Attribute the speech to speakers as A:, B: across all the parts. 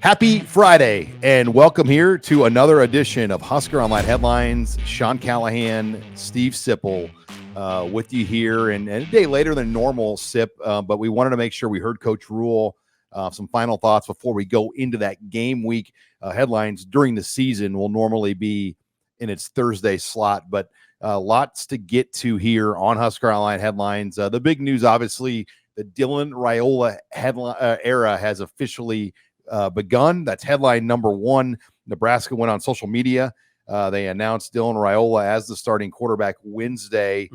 A: Happy Friday, and welcome here to another edition of Husker Online Headlines. Sean Callahan, Steve Sipple with you here, and a day later than normal, Sip, but we wanted to make sure we heard Coach Rhule. Some final thoughts before we go into that game week. Headlines during the season will normally be in its Thursday slot, but lots to get to here on Husker Online Headlines. The big news, obviously, the Dylan Raiola era has officially begun. That's headline number one. Nebraska went on social media. They announced Dylan Raiola as the starting quarterback Wednesday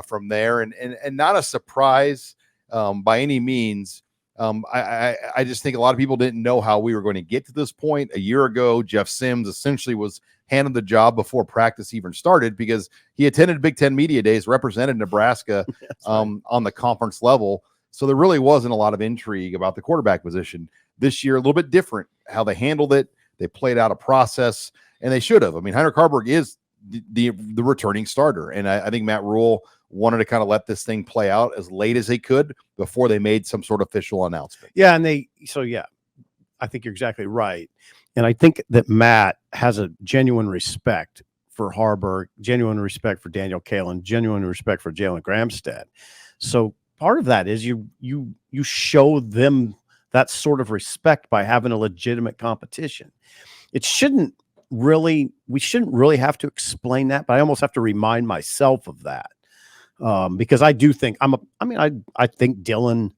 A: from there. And not a surprise by any means. I just think a lot of people didn't know how we were going to get to this point. A year ago, Jeff Sims essentially was handed the job before practice even started because he attended Big Ten Media Days, represented Nebraska on the conference level. So there really wasn't a lot of intrigue about the quarterback position. This year, a little bit different how they handled it. They played out a process, and they should have. I mean, Haarberg is the returning starter, and I think Matt Rhule wanted to kind of let this thing play out as late as they could before they made some sort of official announcement.
B: Yeah, and I think you're exactly right. And I think that Matt has a genuine respect for Haarberg, genuine respect for Daniel Kalen, genuine respect for Jalen Gramstad. So part of that is you show them that sort of respect by having a legitimate competition. We shouldn't really have to explain that, but I almost have to remind myself of that. Because I do think I think Dylan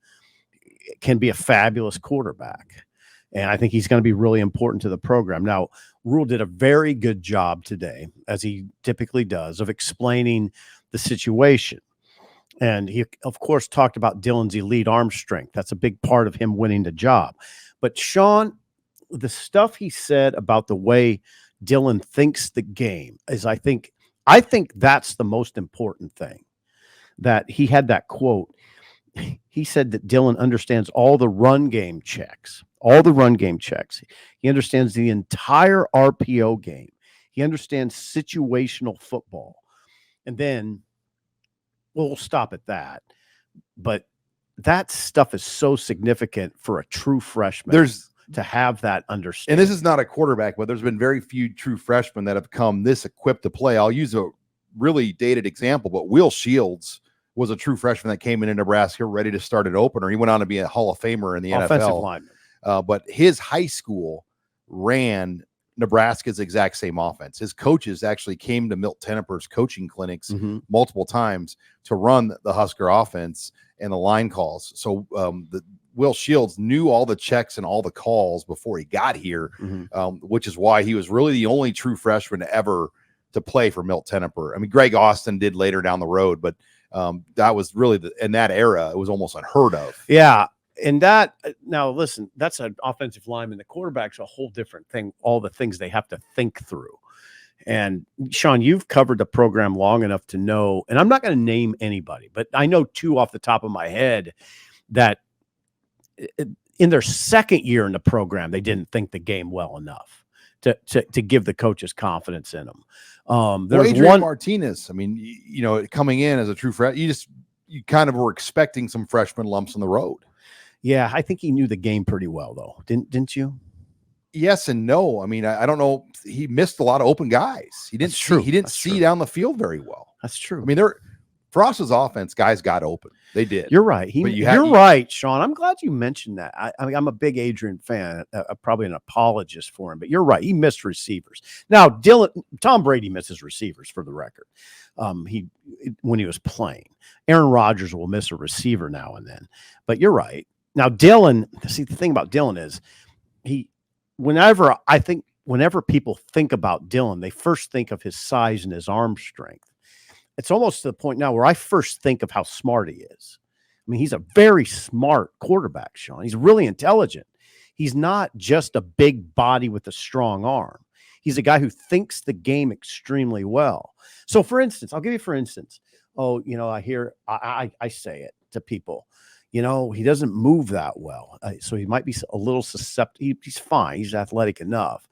B: can be a fabulous quarterback, and I think he's going to be really important to the program. Now, Rhule did a very good job today, as he typically does, of explaining the situation. And he, of course, talked about Dylan's elite arm strength. That's a big part of him winning the job. But Sean, the stuff he said about the way Dylan thinks the game is, I think that's the most important thing. That he had that quote. He said that Dylan understands all the run game checks. He understands the entire RPO game. He understands situational football. And then we'll stop at that. But that stuff is so significant for a true freshman to have that understanding.
A: And this is not a quarterback, but there's been very few true freshmen that have come this equipped to play. I'll use a really dated example, but Will Shields was a true freshman that came into Nebraska ready to start at opener. He went on to be a Hall of Famer in the
B: offensive
A: NFL.
B: Lineman.
A: But his high school ran Nebraska's exact same offense. His coaches actually came to Milt Tenopir's coaching clinics multiple times to run the Husker offense and the line calls. So Will Shields knew all the checks and all the calls before he got here, which is why he was really the only true freshman ever to play for Milt Tenopir. I mean, Greg Austin did later down the road, but that was really in that era, it was almost unheard of.
B: Yeah. And now listen, that's an offensive lineman. The quarterback's a whole different thing, all the things they have to think through. And Sean, you've covered the program long enough to know, and I'm not going to name anybody, but I know two off the top of my head that in their second year in the program, they didn't think the game well enough to give the coaches confidence in them.
A: There's Adrian Martinez. I mean, coming in as a true freshman, you kind of were expecting some freshman lumps in the road.
B: Yeah, I think he knew the game pretty well, though. Didn't you?
A: Yes and no. I mean, I don't know. He missed a lot of open guys. He didn't see down the field very well.
B: That's true.
A: I mean, Frost's offense, guys got open. They did.
B: You're right. You're right, Sean. I'm glad you mentioned that. I mean, I'm a big Adrian fan, probably an apologist for him, but you're right. He missed receivers. Now, Tom Brady misses receivers, for the record. When he was playing. Aaron Rodgers will miss a receiver now and then, but you're right. Now, Dylan, see, the thing about Dylan is whenever people think about Dylan, they first think of his size and his arm strength. It's almost to the point now where I first think of how smart he is. I mean, he's a very smart quarterback, Sean. He's really intelligent. He's not just a big body with a strong arm. He's a guy who thinks the game extremely well. So, for instance, I'll give you, I say it to people. He doesn't move that well. So he might be a little susceptible. He's fine. He's athletic enough.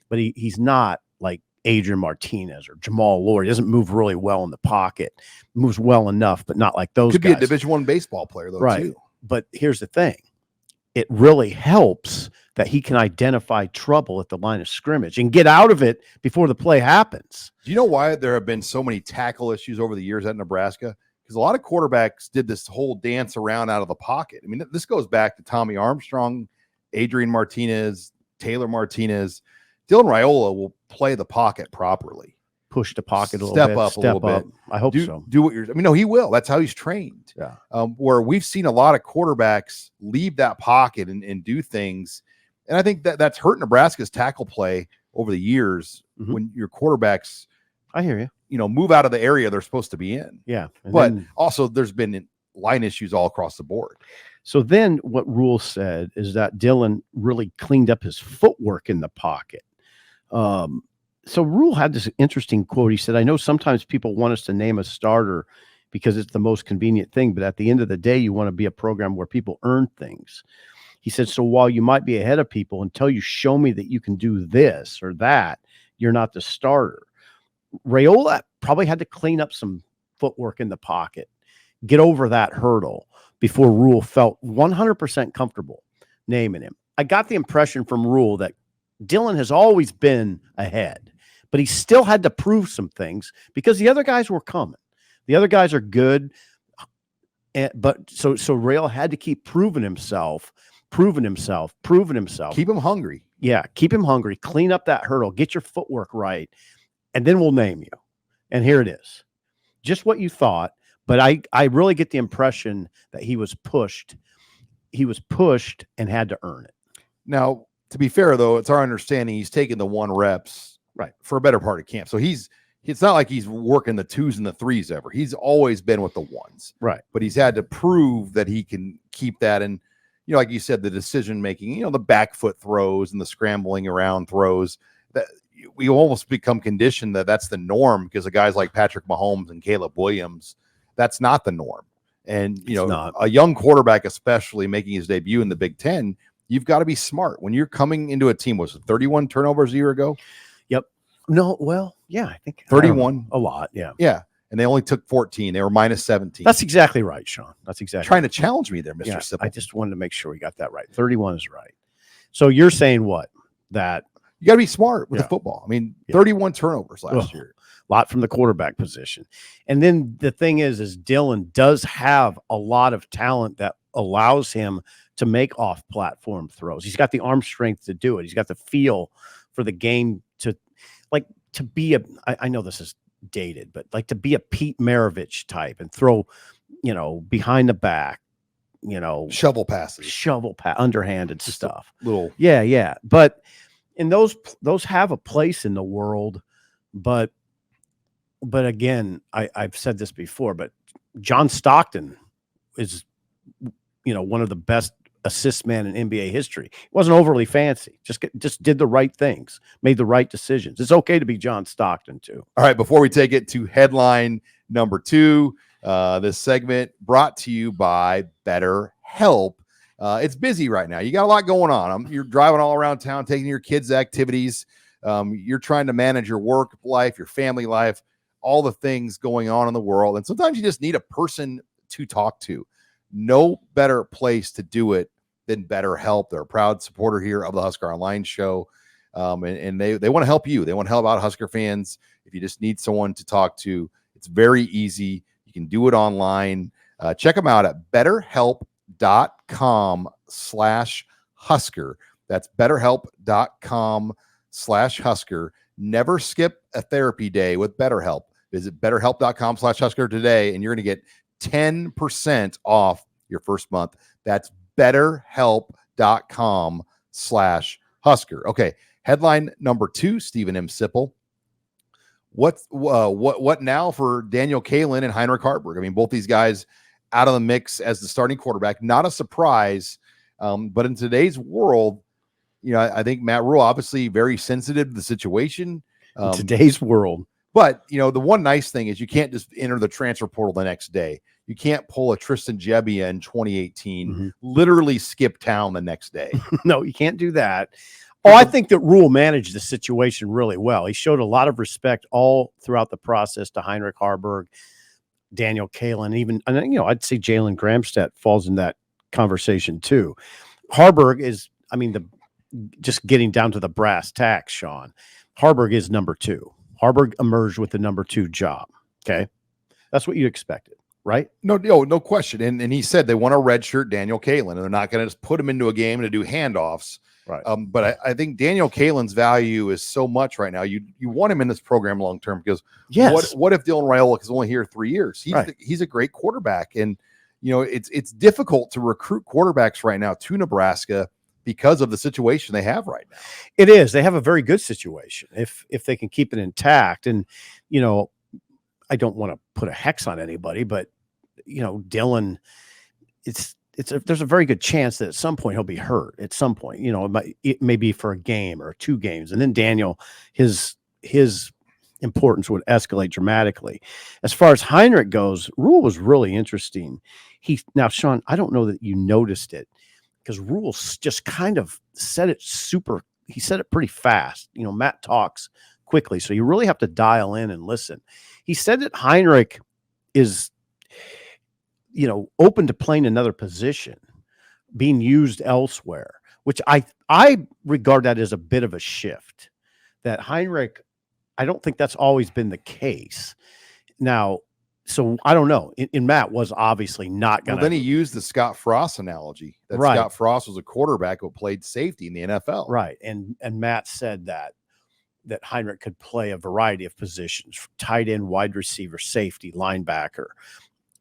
B: But he's not like Adrian Martinez or Jamal Lord. He doesn't move really well in the pocket. Moves well enough, but not like those guys.
A: Could be a Division I baseball player, though,
B: right.
A: too.
B: But here's the thing. It really helps that he can identify trouble at the line of scrimmage and get out of it before the play happens.
A: Do you know why there have been so many tackle issues over the years at Nebraska? Because a lot of quarterbacks did this whole dance around out of the pocket. I mean, this goes back to Tommy Armstrong, Adrian Martinez, Taylor Martinez. Dylan Raiola will play the pocket properly.
B: Push the pocket a little
A: Step
B: bit.
A: up a little bit.
B: I hope so.
A: Do what you're. I mean, no, he will. That's how he's trained.
B: Yeah.
A: Where we've seen a lot of quarterbacks leave that pocket and do things, and I think that's hurt Nebraska's tackle play over the years when your quarterbacks.
B: I hear you.
A: Move out of the area they're supposed to be in.
B: Yeah.
A: But also there's been line issues all across the board.
B: So then what Rhule said is that Dylan really cleaned up his footwork in the pocket. So Rhule had this interesting quote. He said, I know sometimes people want us to name a starter because it's the most convenient thing, but at the end of the day, you want to be a program where people earn things. He said, so while you might be ahead of people, until you show me that you can do this or that, you're not the starter. Raiola probably had to clean up some footwork in the pocket, get over that hurdle before Rhule felt 100% comfortable naming him. I got the impression from Rhule that Dylan has always been ahead, but he still had to prove some things because the other guys were coming. The other guys are good, but so Raiola had to keep proving himself. Keep
A: him hungry.
B: Yeah, keep him hungry. Clean up that hurdle. Get your footwork right, and then we'll name you. And here it is, just what you thought. But I really get the impression that he was pushed. He was pushed and had to earn it.
A: Now, to be fair, though, it's our understanding he's taking the 1 reps
B: right
A: for a better part of camp. So it's not like he's working the 2s and the 3s ever. He's always been with the 1s.
B: Right.
A: But he's had to prove that he can keep that. And, like you said, the decision making, the back foot throws and the scrambling around throws, that we almost become conditioned that that's the norm because of guys like Patrick Mahomes and Caleb Williams. That's not the norm. And, a young quarterback, especially making his debut in the Big Ten, you've got to be smart. When you're coming into a team, was it 31 turnovers a year ago?
B: Yep. No, well, yeah, I think
A: 31.
B: A lot, yeah.
A: Yeah. And they only took 14. They were minus 17.
B: That's exactly right, Sean. That's exactly
A: trying to challenge me there, Mr.
B: Yeah,
A: Sipple.
B: I just wanted to make sure we got that right. 31 is right. So you're saying what? That
A: you got to be smart with the football. I mean, 31 turnovers last year.
B: A lot from the quarterback position. And then the thing is Dylan does have a lot of talent that allows him to make off-platform throws. He's got the arm strength to do it. He's got the feel for the game to be I know this is dated, but to be a Pete Maravich type and throw, behind the back,
A: shovel passes,
B: underhanded stuff.
A: Little.
B: Yeah. But and those have a place in the world, but again, I've said this before, but John Stockton is, one of the best assist man in NBA history. It wasn't overly fancy. Just did the right things, made the right decisions. It's okay to be John Stockton too.
A: All right. Before we take it to headline number 2, this segment brought to you by BetterHelp. It's busy right now. You got a lot going on. You're driving all around town, taking your kids' activities. You're trying to manage your work life, your family life, all the things going on in the world. And sometimes you just need a person to talk to. No better place to do it than BetterHelp. They're a proud supporter here of the Husker Online show. And they want to help you. They want to help out Husker fans. If you just need someone to talk to, it's very easy. You can do it online. Check them out at betterhelp.com/Husker. That's betterhelp.com/Husker. Never skip a therapy day with BetterHelp. Visit betterhelp.com/Husker today, and you're going to get 10% off your first month. That's betterhelp.com/Husker. Okay. Headline number 2, Stephen M. Sipple. What now for Daniel Kaelin and Heinrich Haarberg? I mean, both these guys out of the mix as the starting quarterback. Not a surprise. But in today's world, I think Matt Rhule obviously very sensitive to the situation.
B: In today's world.
A: But, the one nice thing is you can't just enter the transfer portal the next day. You can't pull a Tristan Gebbia in 2018, literally skip town the next day.
B: No, you can't do that. Oh, I think that Rhule managed the situation really well. He showed a lot of respect all throughout the process to Heinrich Haarberg, Daniel Kaelin, even, I'd say Jalen Gramstedt falls in that conversation too. Haarberg is, just getting down to the brass tacks, Sean, Haarberg is number 2. Haarberg emerged with the number 2 job. Okay. That's what you expected, right?
A: No question. And he said they want to redshirt Daniel Kalen, and they're not going to just put him into a game to do handoffs.
B: Right.
A: But I think Daniel Kalen's value is so much right now. You want him in this program long term, because what if Dylan Raiola is only here 3 years? He's a great quarterback, and it's difficult to recruit quarterbacks right now to Nebraska because of the situation they have right now.
B: It is. They have a very good situation if they can keep it intact. And I don't want to put a hex on anybody, but Dylan, there's a very good chance that at some point he'll be hurt. At some point, it may be for a game or 2 games, and then Daniel, his importance would escalate dramatically. As far as Heinrich goes, Rhule was really interesting. Now, Sean, I don't know that you noticed it, because Rhule just kind of said it he said it pretty fast. Matt talks quickly, so you really have to dial in and listen. He said that Heinrich is open to playing another position, being used elsewhere, which I regard that as a bit of a shift. That Heinrich, I don't think that's always been the case. Now, so I don't know. And Matt was obviously not going to.
A: Well, then he used the Scott Frost analogy. That
B: right.
A: Scott Frost was a quarterback who played safety in the NFL.
B: Right. And Matt said that Heinrich could play a variety of positions: tight end, wide receiver, safety, linebacker,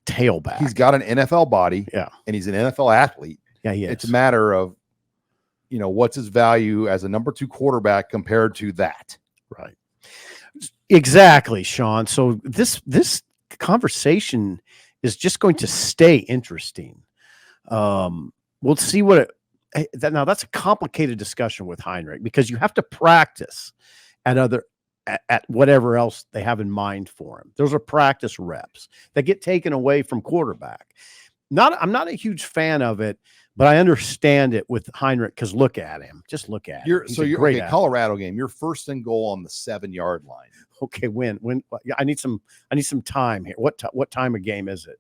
B: tailback.
A: He's got an NFL body.
B: Yeah.
A: And he's an NFL athlete.
B: Yeah, he is.
A: It's a matter of, what's his value as a number 2 quarterback compared to that.
B: Right. Exactly, Sean. So this conversation is just going to stay interesting. We'll see what now that's a complicated discussion with Heinrich, because you have to practice at whatever else they have in mind for him. Those are practice reps that get taken away from quarterback. I'm not a huge fan of it, but I understand it with Heinrich, because look at him. Just look at him.
A: You're great. Colorado game. You're 1st and goal on the 7-yard line.
B: Okay, when I need some time here. What time of game is it?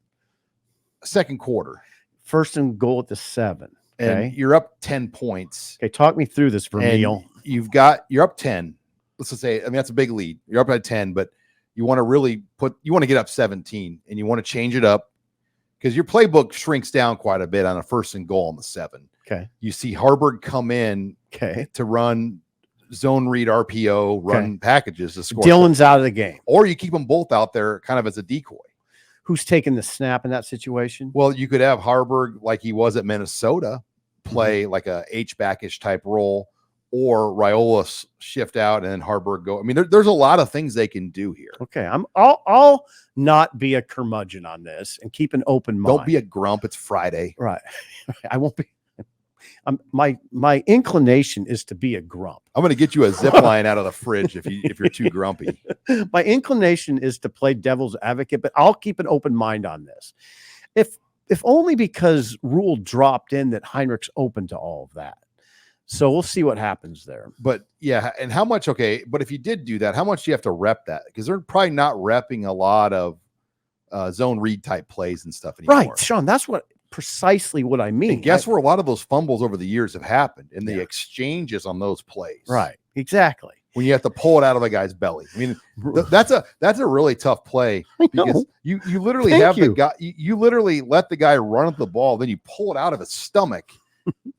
A: Second quarter.
B: 1st and goal at the 7. Okay,
A: and you're up 10 points.
B: Okay, talk me through this, Vermeil.
A: You're up 10. Let's just say, that's a big lead. You're up at 10, but you want to get up 17, and you want to change it up, because your playbook shrinks down quite a bit on a 1st and goal on the 7.
B: Okay.
A: You see Haarberg come in to run zone read RPO, run packages to score.
B: Dylan's out of the game.
A: Or you keep them both out there kind of as a decoy.
B: Who's taking the snap in that situation?
A: Well, you could have Haarberg, like he was at Minnesota, play like a H-backish type role, or Raiola shift out and then Haarberg go. I mean, there's a lot of things they can do here.
B: Okay, I'll not be a curmudgeon on this and keep an open mind.
A: Don't be a grump. It's Friday.
B: Right. I won't be. My inclination is to be a grump.
A: I'm going to get you a zip line out of the fridge if you're too grumpy.
B: My inclination is to play devil's advocate, but I'll keep an open mind on this. If only because Rhule dropped in that Heinrich's open to all of that. So we'll see what happens there.
A: But yeah, and how much? Okay, but if you did do that, how much do you have to rep that? Because they're probably not repping a lot of zone read type plays and stuff anymore.
B: Right, Sean. That's precisely what I mean.
A: And guess where a lot of those fumbles over the years have happened? In the exchanges on those plays.
B: Right. Exactly.
A: When you have to pull it out of a guy's belly. I mean, that's a really tough play, because you literally the guy. You literally let the guy run at the ball, then you pull it out of his stomach.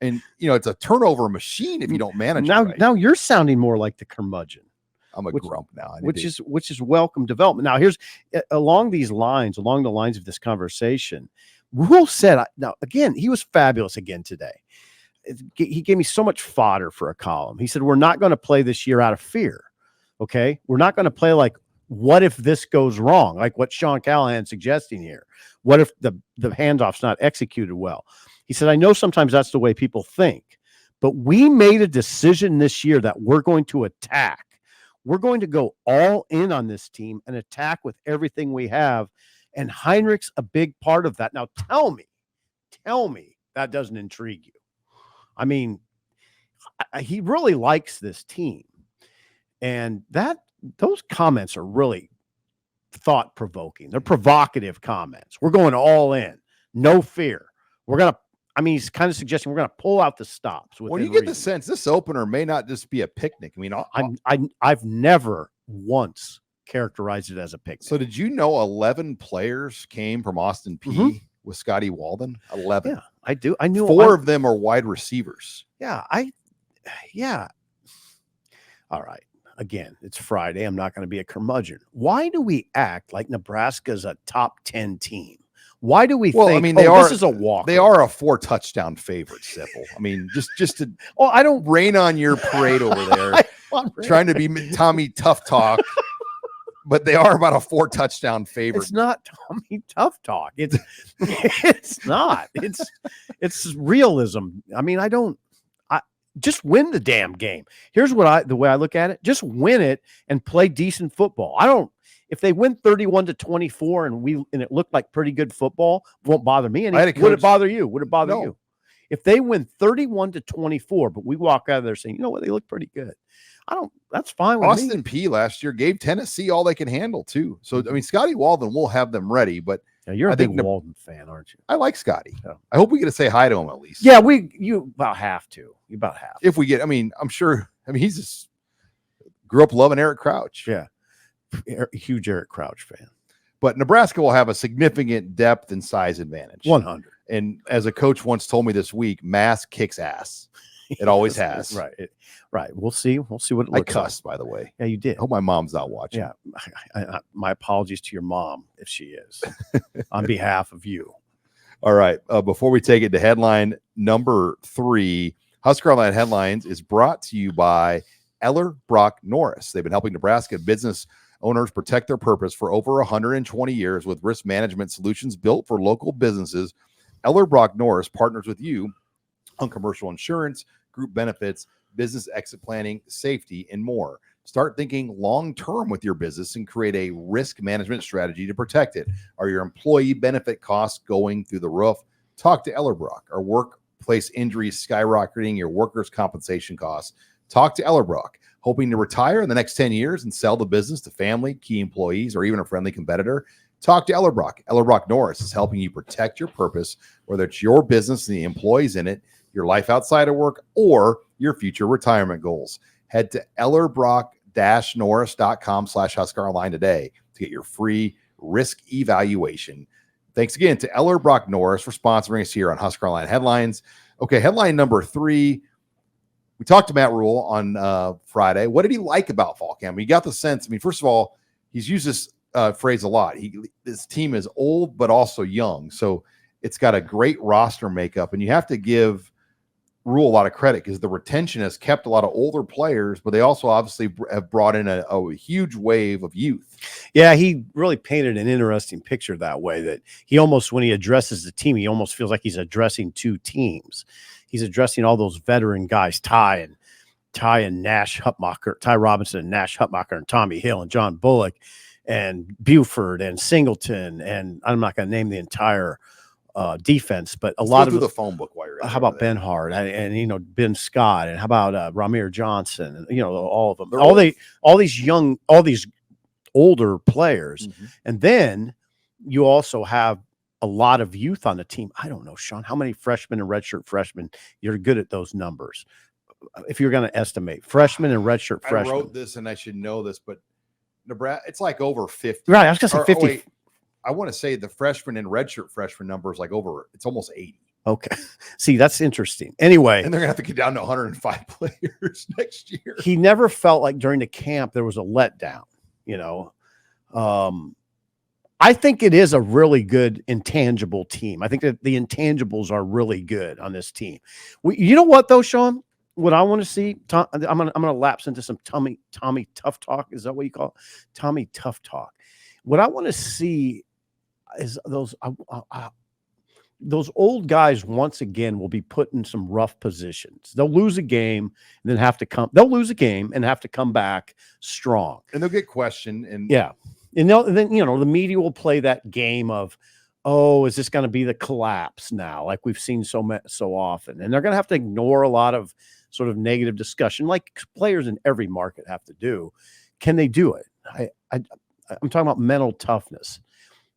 A: And it's a turnover machine if you don't manage it right.
B: Now you're sounding more like the curmudgeon.
A: I'm a grump now.
B: Which is welcome development. Now here's along the lines of this conversation, Rhule said, now again, he was fabulous again today. He gave me so much fodder for a column. He said, we're not going to play this year out of fear. Okay. We're not going to play like, what if this goes wrong? Like what Sean Callahan's suggesting here. What if the handoff's not executed well? He said, I know sometimes that's the way people think, but we made a decision this year that we're going to attack. We're going to go all in on this team and attack with everything we have. And Heinrich's a big part of that. Now tell me that doesn't intrigue you. I mean, he really likes this team. And those comments are really thought-provoking. They're provocative comments. We're going all in. No fear. I mean, he's kind of suggesting we're going to pull out the stops.
A: Well, you get the sense this opener may not just be a picnic. I mean,
B: I've never once characterized it as a picnic.
A: So did you know 11 players came from Austin P with Scotty Walden? 11.
B: Yeah, I do. I knew
A: 4 of them are wide receivers.
B: Yeah, all right. Again, it's Friday. I'm not going to be a curmudgeon. Why do we act like Nebraska's a top 10 team? Why do we think,
A: I mean, this
B: is a walk?
A: They are a 4-touchdown favorite, Sipple. I mean, just to
B: I don't
A: rain on your parade over there, trying to be Tommy Tough Talk, but they are about a 4-touchdown favorite.
B: It's not Tommy Tough Talk. It's not. It's realism. I mean, just win the damn game. Here's the way I look at it. Just win it and play decent football. If they win 31-24 and it looked like pretty good football, won't bother me. And would it bother you? Would it bother you? If they win 31-24, but we walk out of there saying, you know what, they look pretty good. That's fine with me.
A: Austin P last year gave Tennessee all they can handle too. So, I mean, Scotty Walden will have them ready, but
B: you're a big Walden fan, aren't you?
A: I like Scotty. Yeah. I hope we get to say hi to him at least.
B: Yeah, you about have to. You about have.
A: If we get, I mean, I'm sure. I mean, he's just grew up loving Eric Crouch.
B: Yeah, huge Eric Crouch fan.
A: But Nebraska will have a significant depth and size advantage.
B: 100.
A: And as a coach once told me this week, mass kicks ass. It always has.
B: Right. Right. We'll see. We'll see what it looks like.
A: I cussed, by the way.
B: Yeah, you did.
A: I hope my mom's not watching.
B: Yeah. My apologies to your mom if she is on behalf of you.
A: All right. Before we take it to headline number 3, Husker Online Headlines is brought to you by Ellerbrock-Norris. They've been helping Nebraska business owners protect their purpose for over 120 years with risk management solutions built for local businesses. Ellerbrock-Norris partners with you on commercial insurance, group benefits, business exit planning, safety, and more. Start thinking long-term with your business and create a risk management strategy to protect it. Are your employee benefit costs going through the roof? Talk to Ellerbrock. Are workplace injuries skyrocketing your workers' compensation costs? Talk to Ellerbrock. Hoping to retire in the next 10 years and sell the business to family, key employees, or even a friendly competitor? Talk to Ellerbrock. Ellerbrock-Norris is helping you protect your purpose, whether it's your business and the employees in it, your life outside of work, or your future retirement goals. Head to ellerbrock-norris.com/HuskerOnline today to get your free risk evaluation. Thanks again to Ellerbrock-Norris for sponsoring us here on Husker Online Headlines. Okay, headline number 3. We talked to Matt Rhule on Friday. What did he like about fall camp? We got the sense, I mean, first of all, he's used this phrase a lot. This team is old, but also young. So it's got a great roster makeup, and you have to give Rhule a lot of credit because the retention has kept a lot of older players, but they also obviously have brought in a huge wave of youth.
B: Yeah, he really painted an interesting picture that way, that he almost, when he addresses the team, he almost feels like he's addressing two teams. He's addressing all those veteran guys, Ty and Nash Hutmacher, Ty Robinson and Nash Hutmacher and Tommy Hill and John Bullock and Buford and Singleton, and I'm not going to name the entire defense, but a lot of
A: the phone book while you're
B: how about Ben Hart and Ben Scott, and how about Ramir Johnson, and all of them, all these older players. And then you also have a lot of youth on the team. I don't know, Sean, how many freshmen and redshirt freshmen? You're good at those numbers. If you're going to estimate freshmen and redshirt freshmen.
A: I wrote this and I should know this, but Nebraska, it's like over 50.
B: Right, I was going to say 50.
A: Wait, I want to say the freshman and redshirt freshman number is like it's almost 80.
B: Okay. See, that's interesting. Anyway.
A: And they're going to have to get down to 105 players next year.
B: He never felt like during the camp there was a letdown, I think it is a really good intangible team. I think that the intangibles are really good on this team. You know what, though, Sean? What I want to see, I'm gonna lapse into some Tommy Tough Talk. Is that what you call it? Tommy Tough Talk. What I want to see is those old guys once again will be put in some rough positions. They'll lose a game and then have to come. They'll lose a game and have to come back strong.
A: And they'll get questioned. And
B: yeah, and then the media will play that game of, oh, is this going to be the collapse now, like we've seen so often? And they're going to have to ignore a lot of sort of negative discussion, like players in every market have to do. Can they do it? I'm talking about mental toughness.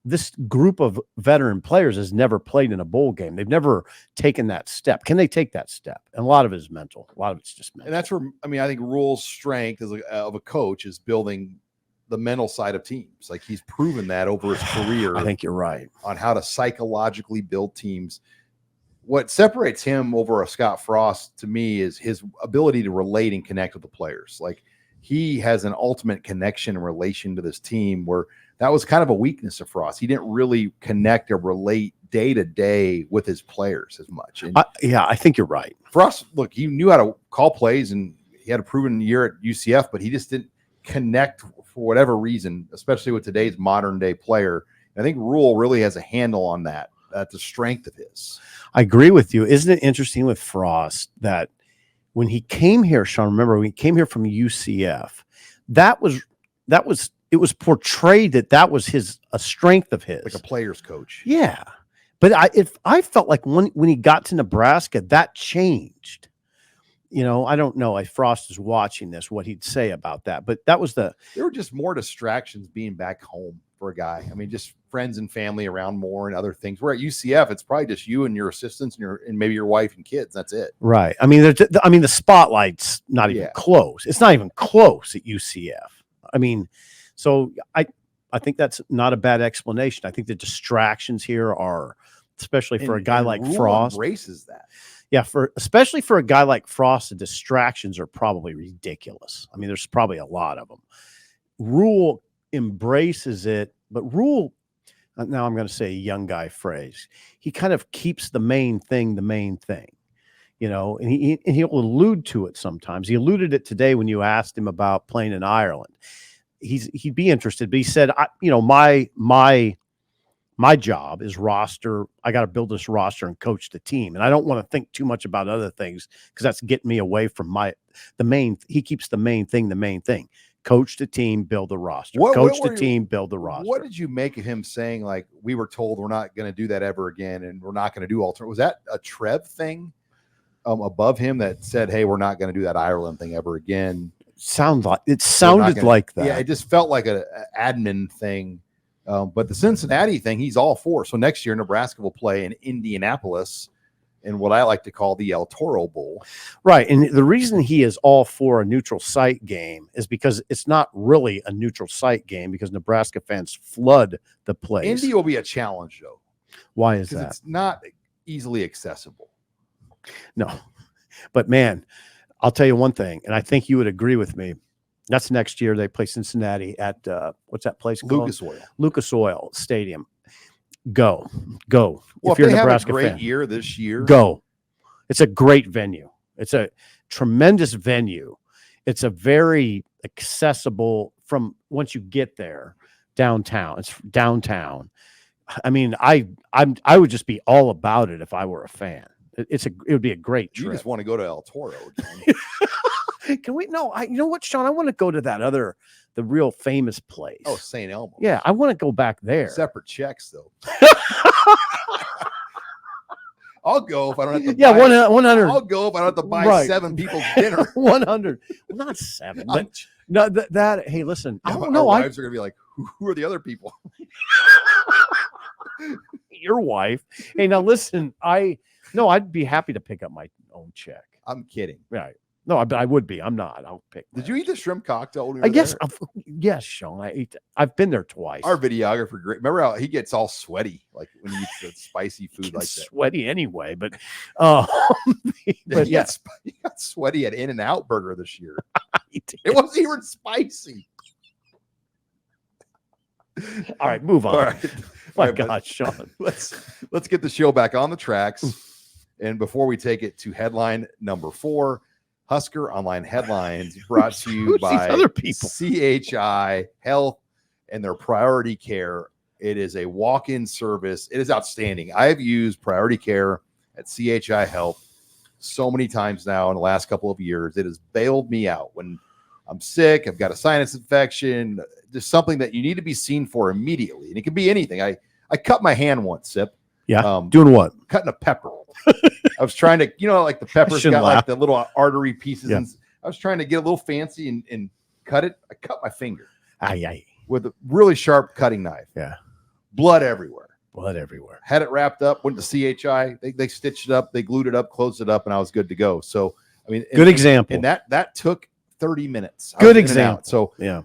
B: this group of veteran players has never played in a bowl game. They've never taken that step. Can they take that step? And a lot of it is mental. A lot of it's just mental.
A: And that's where, I mean, I think Rhule's strength of a coach is building the mental side of teams. Like, he's proven that over his career.
B: I think you're right
A: on how to psychologically build teams. What separates him over a Scott Frost to me is his ability to relate and connect with the players. Like, he has an ultimate connection and relation to this team, where that was kind of a weakness of Frost. He didn't really connect or relate day to day with his players as much. And
B: I think you're right.
A: Frost, look, he knew how to call plays, and he had a proven year at UCF, but he just didn't connect for whatever reason, especially with today's modern day player. And I think Rhule really has a handle on that. That's a strength of his.
B: I agree with you. Isn't it interesting with Frost that when he came here, Sean, remember when he came here from UCF, it was portrayed that was a strength of his,
A: like a player's coach.
B: Yeah. But I felt like when he got to Nebraska, that changed. I don't know if Frost is watching this, what he'd say about that, but there
A: were just more distractions being back home for a guy. I mean, just friends and family around more and other things. Where at UCF, it's probably just you and your assistants and maybe your wife and kids. That's it.
B: Right. I mean, the spotlight's not even close. It's not even close at UCF. I mean, so I think that's not a bad explanation. I think the distractions here are, especially for a guy like
A: Rhule
B: Frost,
A: embraces that.
B: Yeah, especially for a guy like Frost, the distractions are probably ridiculous. I mean, there's probably a lot of them. Rhule embraces it, but Rhule, now I'm going to say a young guy phrase, he kind of keeps the main thing, and he'll allude to it sometimes. He alluded it today when you asked him about playing in Ireland. He'd be interested, but he said, my job is roster. I got to build this roster and coach the team. And I don't want to think too much about other things because that's getting me away from the main. He keeps the main thing. Coach the team, build the roster. Coach the team, build the roster.
A: What did you make of him saying, like, we were told we're not going to do that ever again and we're not going to do alternate? Was that a Trev thing above him that said, hey, we're not going to do that Ireland thing ever again?
B: It sounded like that.
A: Yeah, it just felt like an admin thing. But the Cincinnati thing, he's all for. So next year, Nebraska will play in Indianapolis in what I like to call the El Toro Bowl.
B: Right. And the reason he is all for a neutral site game is because it's not really a neutral site game because Nebraska fans flood the place.
A: Indy will be a challenge, though.
B: Why is that?
A: Because it's not easily accessible.
B: No. But, man, I'll tell you one thing, and I think you would agree with me. That's next year. They play Cincinnati at what's that place called? Lucas Oil Stadium. Go.
A: Well,
B: if you're
A: they
B: a Nebraska
A: have a great
B: fan,
A: year this year,
B: go. It's a great venue. It's a tremendous venue. It's a very accessible from once you get there downtown. It's downtown. I mean, I would just be all about it if I were a fan. It would be a great trip.
A: You just want to go to El Toro.
B: Can we? No, you know what, Sean? I want to go to the real famous place.
A: Oh, St. Elmo.
B: Yeah, I want to go back there.
A: Separate checks, though. I'll go if I don't have to.
B: Yeah, 100.
A: I'll go if I don't have to buy 7 people's dinner.
B: 100, not 7. But no, that. Hey, listen.
A: Yeah, our wives are gonna be like, who are the other people?
B: Your wife. Hey, now listen. I'd be happy to pick up my own check.
A: I'm kidding.
B: Right. No, I would be. I'm not. I'll pick.
A: Did you eat the shrimp cocktail? When we
B: I
A: were
B: guess.
A: there?
B: Yes, Sean. I ate. I've been there twice.
A: Our videographer, great. Remember how he gets all sweaty like when he eats the spicy food like that.
B: Sweaty anyway, but
A: but yeah, he got sweaty at In-N-Out Burger this year. It wasn't even spicy.
B: All right, move on.
A: All right.
B: My God, Sean.
A: Let's get the show back on the tracks. And before we take it to headline number 4, HuskerOnline headlines brought to you by
B: other people?
A: CHI Health and their Priority Care. It is a walk-in service. It is outstanding. I have used Priority Care at CHI Health so many times now in the last couple of years. It has bailed me out when I'm sick. I've got a sinus infection. There's something that you need to be seen for immediately. And it can be anything. I cut my hand once, Sip.
B: Yeah. Doing what?
A: Cutting a pepper. I was trying to, like the pepper's got like the little artery pieces. Yeah. And I was trying to get a little fancy and cut it. I cut my finger with a really sharp cutting knife.
B: Yeah.
A: blood everywhere.
B: Blood everywhere.
A: Had it wrapped up, went to CHI. They stitched it up, they glued it up, closed it up, and I was good to go. So, I mean,
B: good example.
A: And that took 30 minutes.
B: Good example.
A: So,
B: yeah,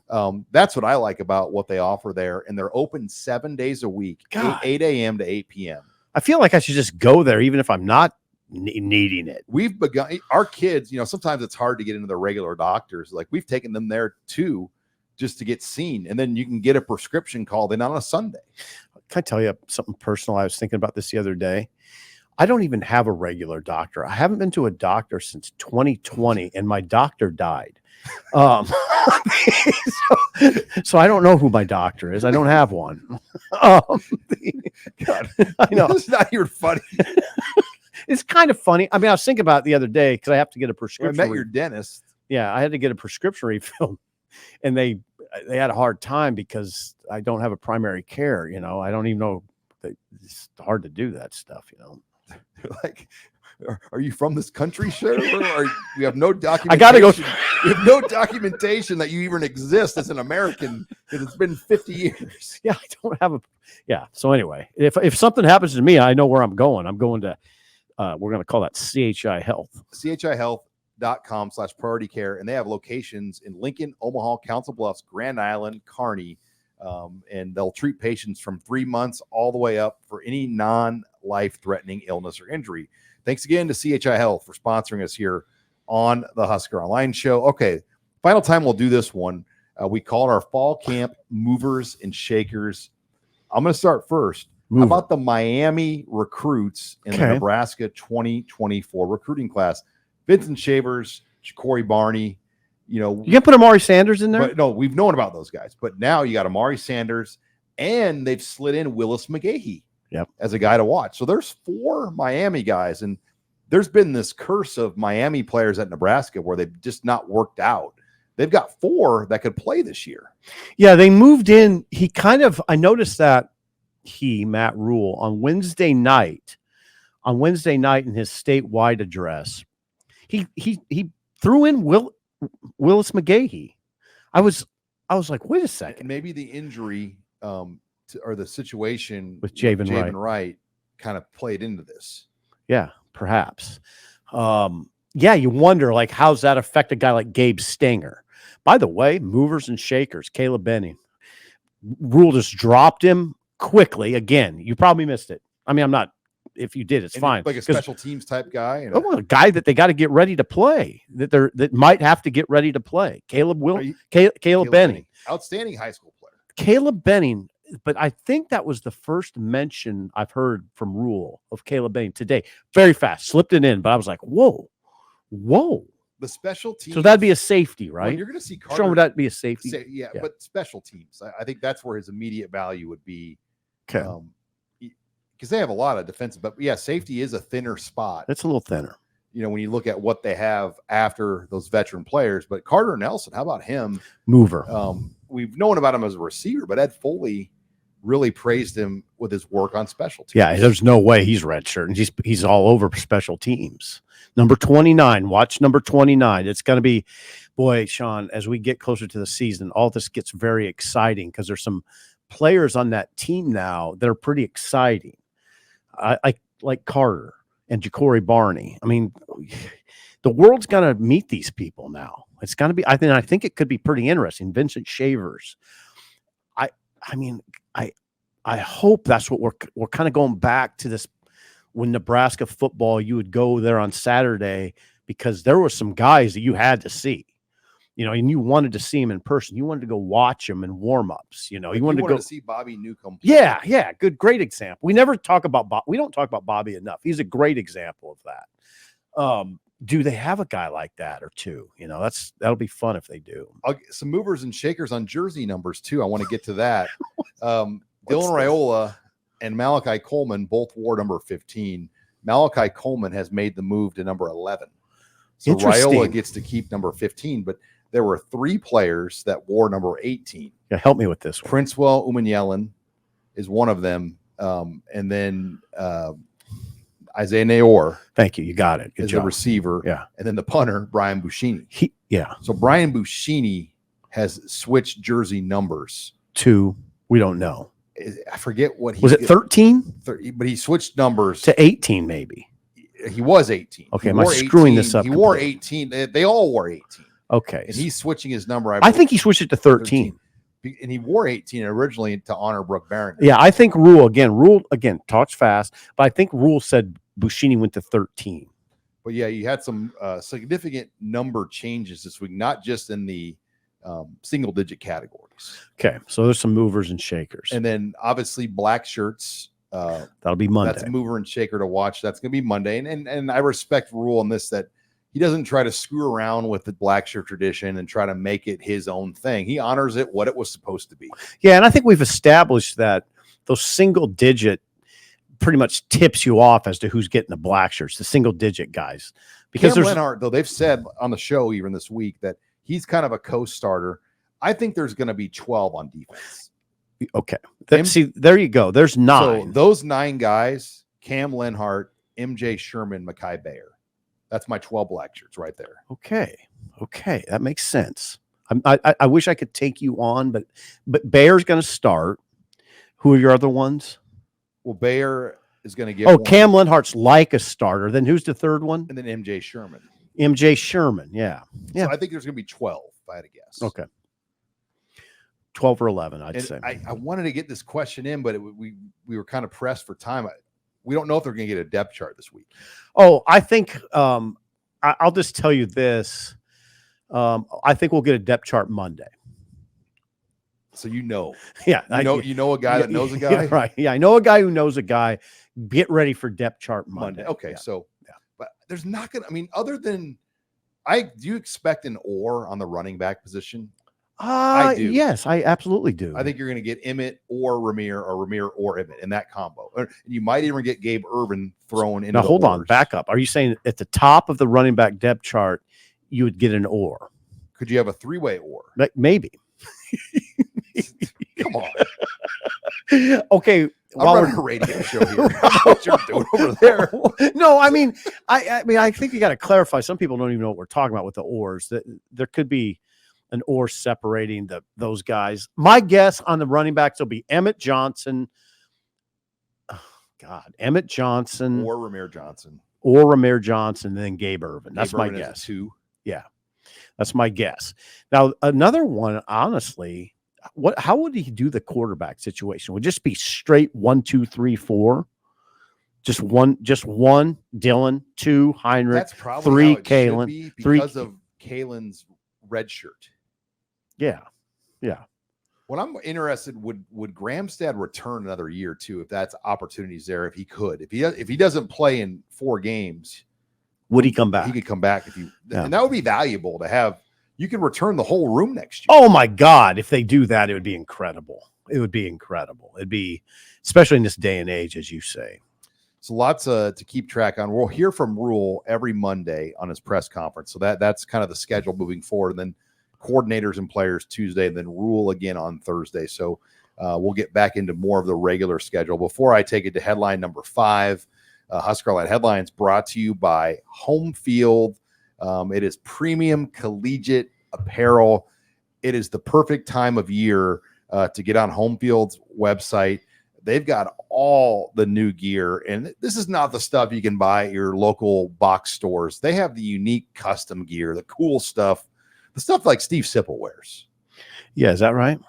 A: that's what I like about what they offer there. And they're open 7 days a week, 8 a.m. to 8 p.m.
B: I feel like I should just go there, even if I'm not needing it.
A: We've begun, our kids, sometimes it's hard to get into the regular doctors. Like, we've taken them there too, just to get seen. And then you can get a prescription called in on a Sunday.
B: Can I tell you something personal? I was thinking about this the other day. I don't even have a regular doctor. I haven't been to a doctor since 2020, and my doctor died. So I don't know who my doctor is. I don't have one.
A: God, I know. It's not even funny.
B: It's kind of funny. I mean, I was thinking about it the other day because I have to get a prescription.
A: Well, I met your dentist.
B: Yeah, I had to get a prescription refilled, and they had a hard time because I don't have a primary care. I don't even know. It's hard to do that stuff.
A: Like, are you from this country, sir? Or you have no documentation?
B: I gotta go.
A: You have no documentation that you even exist as an American because it's been 50 years.
B: Yeah, I don't have a. Yeah. So anyway, if something happens to me, I know where I'm going. I'm going to. We're going to call that CHI Health.
A: CHIHealth.com/priority care, and they have locations in Lincoln, Omaha, Council Bluffs, Grand Island, Kearney, and they'll treat patients from 3 months all the way up for any non-life-threatening illness or injury. Thanks again to CHI Health for sponsoring us here on the Husker Online Show. Okay, final time we'll do this one. We call it our fall camp movers and shakers. I'm going to start first. How about the Miami recruits in the Nebraska 2024 recruiting class? Vincent Shavers, Ja'Cory Barney.
B: You can put Amari Sanders in there?
A: But no, we've known about those guys. But now you got Amari Sanders, and they've slid in Willis McGahee as a guy to watch. So there's 4 Miami guys, and there's been this curse of Miami players at Nebraska where they've just not worked out. They've got 4 that could play this year.
B: Yeah, they moved in. I noticed that Matt Rhule, on Wednesday night in his statewide address, he threw in Willis McGahee. I was like, wait a second.
A: Maybe the injury or the situation
B: with Javen
A: Wright kind of played into this.
B: Yeah, perhaps. You wonder, like, how's that affect a guy like Gabe Stanger? By the way, movers and shakers, Caleb Benning. Rhule just dropped him quickly. Again, you probably missed it. I mean, I'm not. If you did, it's fine.
A: Like a special teams type guy,
B: a guy that they got to get ready to play. That might have to get ready to play. Caleb Benning,
A: outstanding high school player.
B: Caleb Benning, but I think that was the first mention I've heard from Rhule of Caleb Benning today. Very fast, slipped it in, but I was like, whoa.
A: The special teams.
B: So that'd be a safety, right?
A: Well, you're going to see Carter.
B: Sure, would that be a safety?
A: Yeah, but special teams. I think that's where his immediate value would be.
B: Okay.
A: Because they have a lot of defensive, but safety is a thinner spot.
B: It's a little thinner.
A: When you look at what they have after those veteran players. But Carter Nelson, how about him?
B: Mover.
A: We've known about him as a receiver, but Ed Foley really praised him with his work on special teams.
B: Yeah, there's no way he's redshirt, and he's all over special teams. Number 29, watch number 29. It's going to be, boy, Sean, as we get closer to the season, all this gets very exciting because there's some players on that team now that are pretty exciting. I like Carter and Ja'Cory Barney. I mean, the world's going to meet these people now. It's going to be, I think it could be pretty interesting. Vincent Shavers. I hope that's what we're kind of going back to this. When Nebraska football, you would go there on Saturday because there were some guys that you had to see, and you wanted to see them in person. You wanted to go watch them in warm-ups. You wanted to go
A: see Bobby Newcomb.
B: Yeah. Great example. We never talk about we don't talk about Bobby enough. He's a great example of that. Do they have a guy like that or two? That'll be fun if they do.
A: I'll get some movers and shakers on jersey numbers too. I want to get to that. Dylan Raiola and Malachi Coleman both wore number 15. Malachi Coleman has made the move to number 11. So Raiola gets to keep number 15, but there were 3 players that wore number 18.
B: Yeah, help me with this one.
A: Princewell Umanyelen is one of them. And then Isaiah Naor.
B: Thank you. You got it.
A: Good job. The receiver.
B: Yeah.
A: And then the punter, Brian Buschini.
B: So
A: Brian Buschini has switched jersey numbers
B: to, we don't know.
A: I forget what he
B: was it 13
A: but he switched numbers
B: to 18, maybe.
A: He was 18.
B: Okay, am I screwing this up?
A: He wore 18. They all wore 18.
B: Okay,
A: and he's switching his number.
B: I think he switched it to 13.
A: And he wore 18 originally to honor Brooke Barron.
B: Yeah, I think Rhule again talks fast, but I think Rhule said Buschini went to 13.
A: But yeah, you had some significant number changes this week, not just in the single digit categories.
B: Okay, so there's some movers and shakers.
A: And then obviously black shirts.
B: That'll be Monday.
A: That's a mover and shaker to watch. That's going to be Monday. And I respect Rhule on this, that he doesn't try to screw around with the black shirt tradition and try to make it his own thing. He honors it what it was supposed to be.
B: Yeah, and I think we've established that those single digit pretty much tips you off as to who's getting the black shirts, the single digit guys. Because
A: Cam Lenhart, though, they've said on the show even this week that he's kind of a co-starter. I think there's going to be 12 on defense.
B: Okay. See, there you go. There's 9.
A: So those 9 guys, Cam Lenhart, MJ Sherman, Mekhi Bayer. That's my 12 black shirts right there.
B: Okay. That makes sense. I wish I could take you on, but Bayer's going to start. Who are your other ones?
A: Well, Bayer is going to get
B: one. Cam Lenhart's like a starter. Then who's the third one?
A: And then MJ Sherman.
B: Yeah.
A: So I think there's going to be 12, if I had to guess.
B: Okay. 12 or 11, I'd say.
A: I wanted to get this question in, but we were kind of pressed for time. We don't know if they're going to get a depth chart this week.
B: Oh, I think I'll just tell you this. I think we'll get a depth chart Monday.
A: So
B: yeah,
A: you know a guy that knows a guy,
B: yeah, right? Yeah, I know a guy who knows a guy. Get ready for depth chart Monday.
A: Okay, so but there's not going to. I mean, other than do you expect an or on the running back position? I do.
B: Yes, I absolutely do.
A: I think you're going to get Emmett or Ramir or Emmett in that combo. And you might even get Gabe Ervin thrown in.
B: Now, hold on, back up. Are you saying at the top of the running back depth chart, you would get an or?
A: Could you have a 3-way or?
B: Maybe.
A: Come on.
B: Okay.
A: I'm running a radio show here. What you're doing over there?
B: No, I mean, I think you got to clarify. Some people don't even know what we're talking about with the ors. That there could be an or separating those guys. My guess on the running backs will be Emmett Johnson. Oh, God, Emmett Johnson
A: or Ramir Johnson,
B: and then Gabe Ervin. That's my guess.
A: 2.
B: Yeah, that's my guess. Now another one, honestly, how would he do the quarterback situation? Would just be straight 1, 2, 3, 4. Just one. Dylan, 2 Heinrich,
A: that's probably
B: 3 Kalen,
A: because of Kalen's red shirt.
B: Yeah.
A: What I'm interested, would Gramstad return another year too, if that's opportunities there, if he could, if he doesn't play in 4 games,
B: would he come back?
A: He could come back and that would be valuable to have. You could return the whole room next year.
B: Oh my God. If they do that, it would be incredible. It'd be, especially in this day and age, as you say.
A: So lots to keep track on. We'll hear from Rhule every Monday on his press conference. So that's kind of the schedule moving forward. And then coordinators and players Tuesday, and then Rhule again on Thursday. So we'll get back into more of the regular schedule. Before I take it to headline number 5, HuskerOnline Headlines brought to you by Homefield. It is premium collegiate apparel. It is the perfect time of year to get on Homefield's website. They've got all the new gear, and this is not the stuff you can buy at your local box stores. They have the unique custom gear, the cool stuff, the stuff like Steve Sipple wears.
B: Yeah, is that right?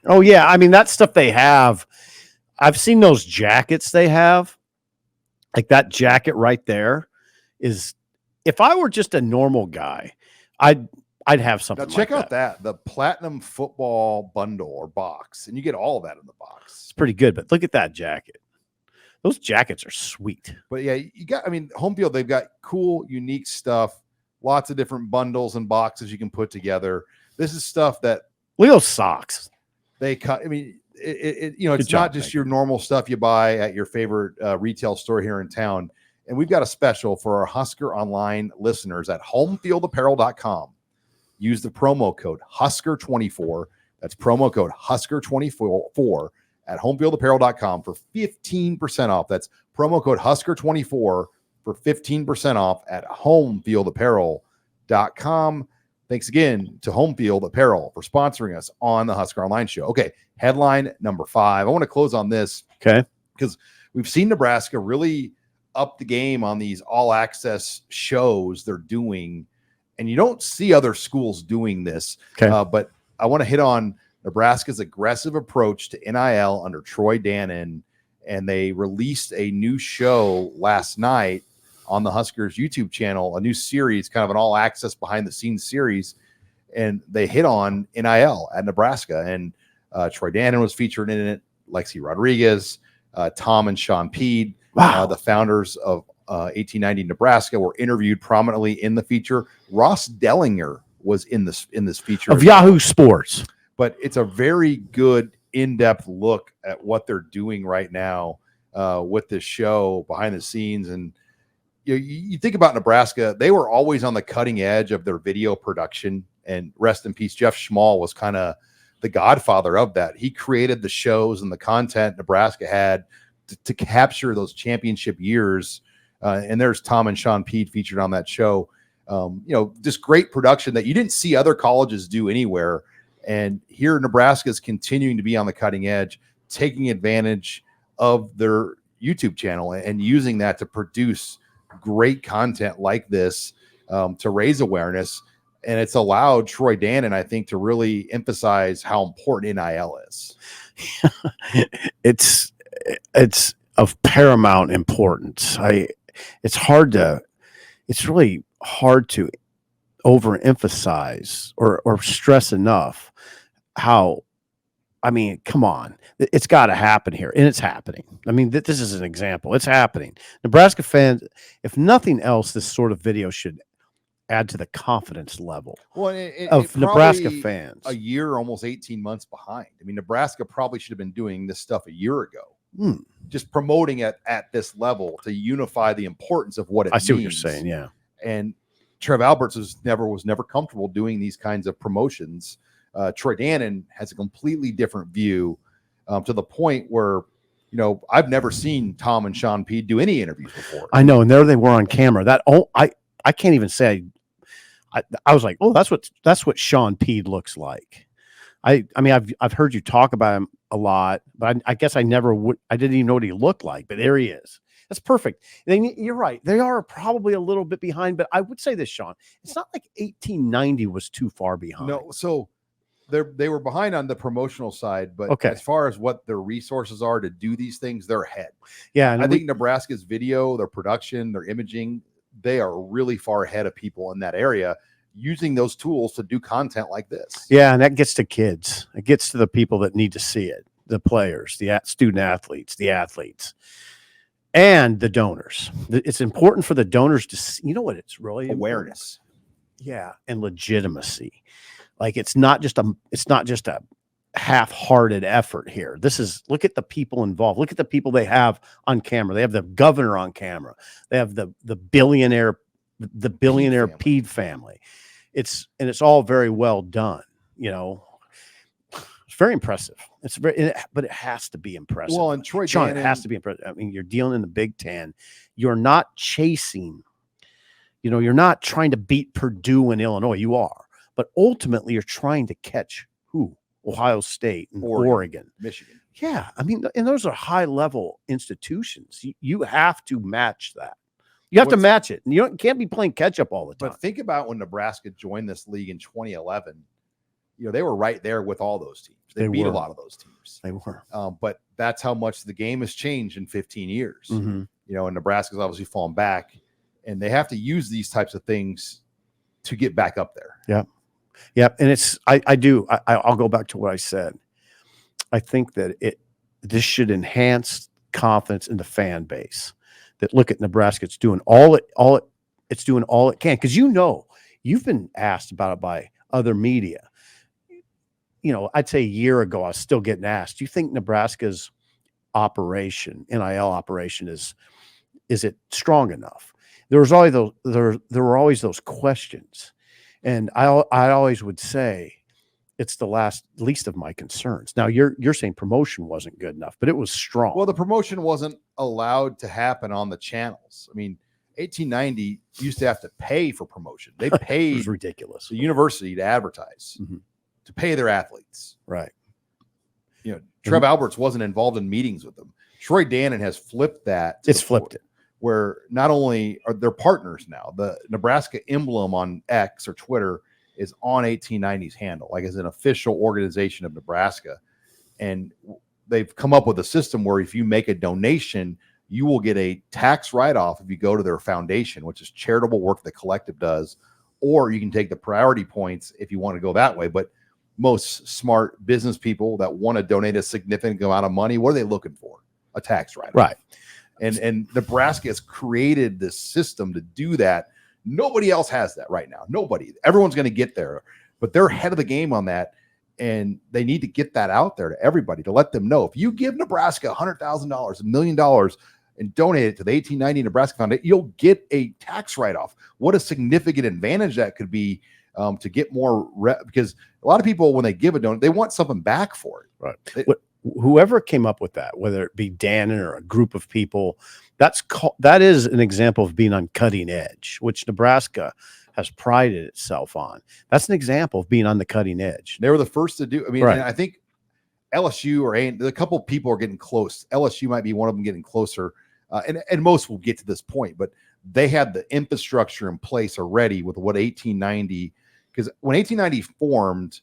B: Oh, yeah. I mean, that stuff they have. I've seen those jackets they have. Like that jacket right there is, if I were just a normal guy, I'd have something.
A: Now check
B: like
A: out that the platinum football bundle or box, and you get all of that in the box.
B: It's pretty good, but look at that jacket. Those jackets are sweet.
A: But yeah, Homefield, they've got cool, unique stuff, lots of different bundles and boxes you can put together. This is stuff that
B: look at those socks.
A: They cut. I mean, it's not just your normal stuff you buy at your favorite retail store here in town. And we've got a special for our Husker Online listeners at homefieldapparel.com. Use the promo code Husker24. That's promo code Husker24 at homefieldapparel.com for 15% off. That's promo code Husker24 for 15% off at homefieldapparel.com. Thanks again to Homefield Apparel for sponsoring us on the Husker Online Show. Okay, headline number 5. I want to close on this.
B: Okay.
A: Because we've seen Nebraska really up the game on these all-access shows they're doing, and you don't see other schools doing this.
B: Okay.
A: But I want to hit on Nebraska's aggressive approach to NIL under Troy Dannon, and they released a new show last night on the Huskers YouTube channel, a new series, kind of an all-access behind-the-scenes series, and they hit on NIL at Nebraska, and Troy Dannon was featured in it, Lexi Rodriguez, Tom and Sean Peed, the founders of 1890 Nebraska, were interviewed prominently in the feature. Ross Dellinger was in this feature
B: of Yahoo Sports.
A: But it's a very good in-depth look at what they're doing right now with this show behind the scenes. And you think about Nebraska, they were always on the cutting edge of their video production. And rest in peace, Jeff Schmall was kind of the godfather of that. He created the shows and the content Nebraska had to capture those championship years. And there's Tom and Sean Peed featured on that show. Just great production that you didn't see other colleges do anywhere. And here Nebraska is continuing to be on the cutting edge, taking advantage of their YouTube channel and using that to produce great content like this to raise awareness. And it's allowed Troy Dannon, I think, to really emphasize how important NIL is.
B: It's of paramount importance. It's really hard to overemphasize or stress enough how, come on, it's got to happen here, and it's happening. This is an example. It's happening. Nebraska fans, if nothing else, this sort of video should add to the confidence level of Nebraska fans.
A: A year, almost 18 months behind. Nebraska probably should have been doing this stuff a year ago. Just promoting it at this level to unify the importance of what it means.
B: I see what you're saying, yeah.
A: And Trev Alberts was never comfortable doing these kinds of promotions. Troy Dannon has a completely different view, to the point where, I've never seen Tom and Sean Peed do any interviews before.
B: I know, and there they were on camera. I can't even say. I was like, oh, that's what Sean Peed looks like. I've heard you talk about him a lot, but I guess I didn't even know what he looked like. But there he is. That's perfect. You're right. They are probably a little bit behind, but I would say this, Sean. It's not like 1890 was too far behind.
A: No, so they were behind on the promotional side, but
B: okay,
A: as far as what their resources are to do these things, they're ahead.
B: Yeah,
A: and I think Nebraska's video, their production, their imaging, they are really far ahead of people in that area, using those tools to do content like this.
B: Yeah, and that gets to kids. It gets to the people that need to see it, the players, the student athletes, the athletes, and the donors. It's important for the donors to see, what it's really
A: awareness.
B: Yeah, and legitimacy. Like it's not just a half-hearted effort here. Look at the people involved. Look at the people they have on camera. They have the governor on camera. They have the billionaire Peed family. It's all very well done. It's very impressive. But it has to be impressive.
A: Well, and Troy
B: Sean,
A: Dannon,
B: it has to be impressive. You're dealing in the Big Ten. You're not chasing. You're not trying to beat Purdue and Illinois. You are, but ultimately you're trying to catch who? Ohio State and Oregon,
A: Michigan.
B: Yeah, and those are high-level institutions. You have to match that. You have to match it. And you can't be playing catch-up all the time.
A: But think about when Nebraska joined this league in 2011. They were right there with all those teams. They beat a lot of those teams.
B: They were.
A: But that's how much the game has changed in 15 years.
B: Mm-hmm.
A: And Nebraska's obviously fallen back, and they have to use these types of things to get back up there.
B: Yeah. Yeah, and I'll go back to what I said. I think that this should enhance confidence in the fan base. That look at Nebraska, it's doing all it can. Because you've been asked about it by other media. I'd say a year ago, I was still getting asked, do you think Nebraska's NIL operation is it strong enough? There were always those questions. And I always would say it's the least of my concerns. Now you're saying promotion wasn't good enough, but it was strong.
A: Well, the promotion wasn't allowed to happen on the channels. 1890 used to have to pay for promotion. They
B: It
A: paid
B: was ridiculous.
A: the university to advertise, to pay their athletes.
B: Right.
A: You know, Trev Alberts wasn't involved in meetings with them. Troy Dannon has flipped that.
B: It's flipped it.
A: Where not only are they partners now, the Nebraska emblem on X or Twitter is on 1890's handle, like as an official organization of Nebraska. And they've come up with a system where if you make a donation, you will get a tax write-off if you go to their foundation, which is charitable work the collective does, or you can take the priority points if you want to go that way. But most smart business people that want to donate a significant amount of money, what are they looking for? A tax write-off.
B: Right.
A: And Nebraska has created this system to do that. Nobody else has that right now. Nobody. Everyone's going to get there, but they're ahead of the game on that. And they need to get that out there to everybody to let them know. If you give Nebraska $100,000, $1 million, and donate it to the 1890 Nebraska Foundation, you'll get a tax write-off. What a significant advantage that could be to get more because a lot of people, when they give a donation, they want something back for it.
B: Right. Whoever came up with that, whether it be Dannon or a group of people, that is an example of being on cutting edge, which Nebraska has prided itself on. That's an example of being on the cutting edge.
A: They were the first to do. I mean,
B: right.
A: And I think LSU or a couple people are getting close. LSU might be one of them getting closer, and most will get to this point. But they had the infrastructure in place already with what 1890. Because when 1890 formed,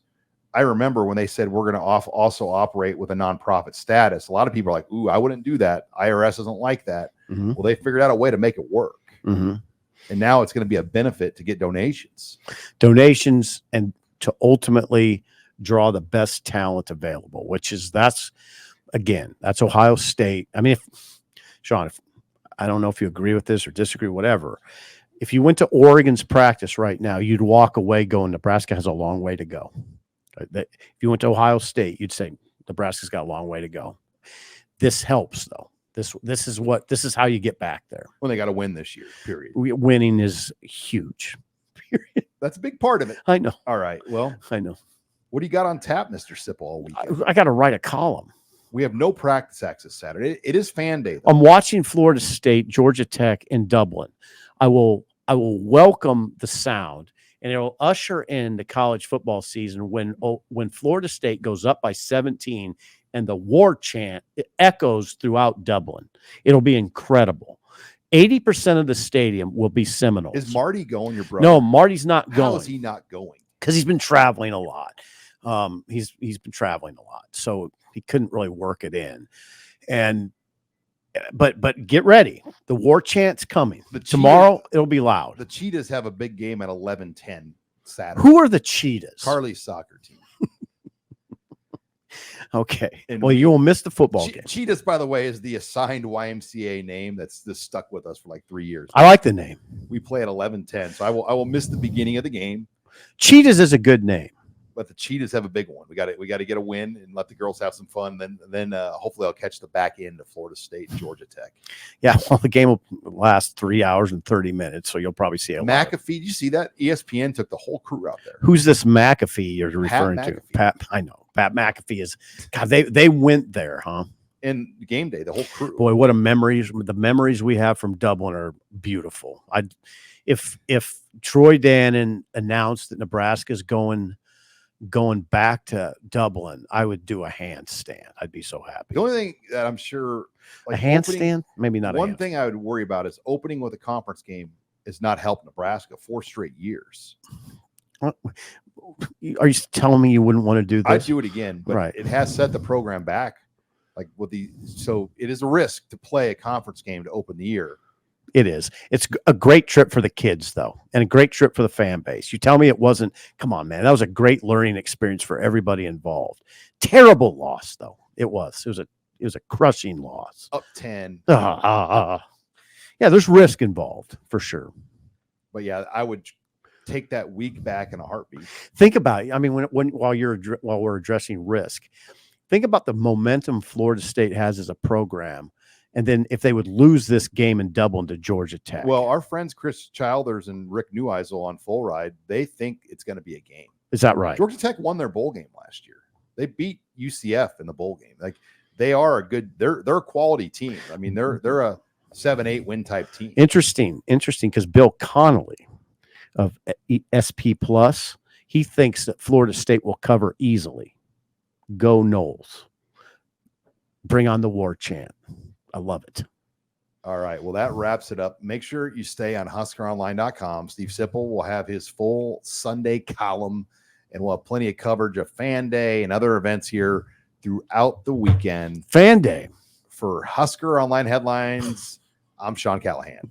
A: I remember when they said we're going to also operate with a nonprofit status. A lot of people are like, "Ooh, I wouldn't do that. IRS doesn't like that." Well, they figured out a way to make it work. And now it's going to be a benefit to get donations
B: and to ultimately draw the best talent available, that's Ohio State. I mean, Sean, I don't know if you agree with this or disagree, whatever. If you went to Oregon's practice right now, you'd walk away going, Nebraska has a long way to go. If you went to Ohio State, you'd say Nebraska's got a long way to go. This helps though. This is how you get back there.
A: Well, they got to win this year, period.
B: Winning is huge. Period.
A: That's a big part of it.
B: I know.
A: All right. Well,
B: I know.
A: What do you got on tap, Mr. Sipple, all weekend?
B: I got to write a column.
A: We have no practice access Saturday. It is fan day, though.
B: I'm watching Florida State, Georgia Tech in Dublin. I will welcome the sound, and it will usher in the college football season when Florida State goes up by 17 and the war chant echoes throughout Dublin. It'll be incredible. 80% of the stadium will be Seminoles.
A: Is Marty going, your brother?
B: No, Marty's not going.
A: How is he not going?
B: Because he's been traveling a lot. He's been traveling a lot, so he couldn't really work it in. But get ready. The war chant's coming. Tomorrow it'll be loud.
A: The Cheetahs have a big game at 11:10 Saturday.
B: Who are the Cheetahs?
A: Carly's soccer team.
B: Okay. Well, you will miss the football game.
A: Cheetahs, by the way, is the assigned YMCA name that's stuck with us for like 3 years.
B: I like the name.
A: We play at 11:10, so I will miss the beginning of the game.
B: Cheetahs is a good name.
A: But the Cheetahs have a big one. We got to get a win and let the girls have some fun. Then hopefully I'll catch the back end of Florida State and Georgia Tech.
B: Yeah, well, the game will last 3 hours and 30 minutes, so you'll probably see it.
A: McAfee, did you see that? ESPN took the whole crew out there.
B: Who's this McAfee you're referring to? Pat. I know. Pat McAfee is. God, they went there, huh?
A: And game day, the whole crew.
B: Boy, what a memories! The memories we have from Dublin are beautiful. If Troy Dannon announced that Nebraska's going back to Dublin, I would do a handstand. I'd be so happy.
A: The only thing that I'm sure,
B: like a handstand, maybe not.
A: One thing I would worry about is opening with a conference game is not help Nebraska 4 straight years.
B: What? Are you telling me you wouldn't want to do this?
A: I'd do it again, but
B: right.
A: It has set the program back. So it is a risk to play a conference game to open the year.
B: It is. It's a great trip for the kids, though, and a great trip for the fan base. You tell me it wasn't. Come on, man. That was a great learning experience for everybody involved. Terrible loss, though. It was. It was a crushing loss.
A: Up 10.
B: Yeah, there's risk involved for sure.
A: But yeah, I would take that week back in a heartbeat.
B: Think about it. I mean, while we're addressing risk, think about the momentum Florida State has as a program. And then if they would lose this game in Dublin to Georgia Tech.
A: Well, our friends Chris Childers and Rick Neueisel on Full Ride, they think it's going to be a game.
B: Is that right?
A: Georgia Tech won their bowl game last year. They beat UCF in the bowl game. Like they are they're a quality team. I mean, they're a 7-8 win type team.
B: Interesting, because Bill Connolly of SP Plus, he thinks that Florida State will cover easily. Go Noles. Bring on the war chant. I love it.
A: All right. Well, that wraps it up. Make sure you stay on HuskerOnline.com. Steve Sipple will have his full Sunday column, and we'll have plenty of coverage of Fan Day and other events here throughout the weekend.
B: Fan Day.
A: For Husker Online Headlines, I'm Sean Callahan.